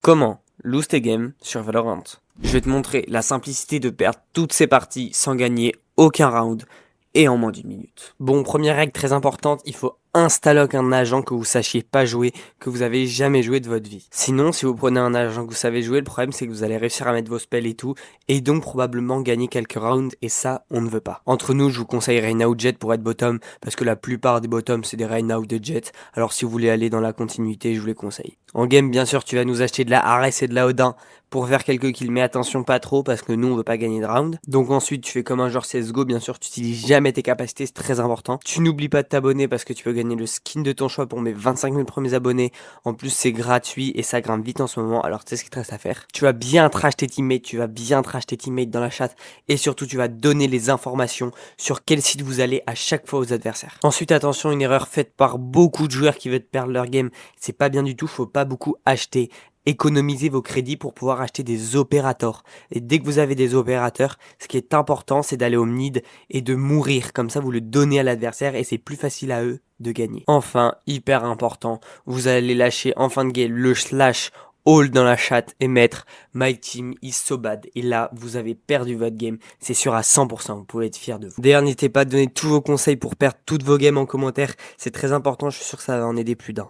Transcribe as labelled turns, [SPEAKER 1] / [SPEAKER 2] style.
[SPEAKER 1] Comment lose tes games sur Valorant? Je vais te montrer la simplicité de perdre toutes ces parties sans gagner aucun round et en moins d'une minute. Bon, première règle très importante, il faut installer un agent que vous sachiez pas jouer, que vous avez jamais joué de votre vie. Sinon, si vous prenez un agent que vous savez jouer, le problème c'est que vous allez réussir à mettre vos spells et tout, et donc probablement gagner quelques rounds, et ça, on ne veut pas. Entre nous, je vous conseille Reyna ou Jet pour être bottom, parce que la plupart des bottoms c'est des Reyna ou des Jet, alors si vous voulez aller dans la continuité, je vous les conseille. En game, bien sûr, tu vas nous acheter de la Ares et de la Odin pour faire quelques kills, mais attention pas trop parce que nous on veut pas gagner de round. Donc ensuite tu fais comme un joueur CSGO, bien sûr tu utilises jamais tes capacités, c'est très important. Tu n'oublies pas de t'abonner parce que tu peux gagner le skin de ton choix pour mes 25 000 premiers abonnés. En plus c'est gratuit et ça grimpe vite en ce moment, alors tu sais ce qu'il te reste à faire. Tu vas bien trash tes teammates, dans la chat et surtout tu vas donner les informations sur quel site vous allez à chaque fois aux adversaires. Ensuite attention, une erreur faite par beaucoup de joueurs qui veulent perdre leur game, c'est pas bien du tout, faut pas beaucoup acheter. Économisez vos crédits pour pouvoir acheter des opérateurs. Et dès que vous avez des opérateurs, ce qui est important, c'est d'aller au mid et de mourir. Comme ça, vous le donnez à l'adversaire et c'est plus facile à eux de gagner. Enfin, hyper important, vous allez lâcher en fin de game le slash all dans la chat et mettre My team is so bad. Et là, vous avez perdu votre game. C'est sûr à 100%, vous pouvez être fier de vous. D'ailleurs, n'hésitez pas à donner tous vos conseils pour perdre toutes vos games en commentaire. C'est très important, je suis sûr que ça va en aider plus d'un.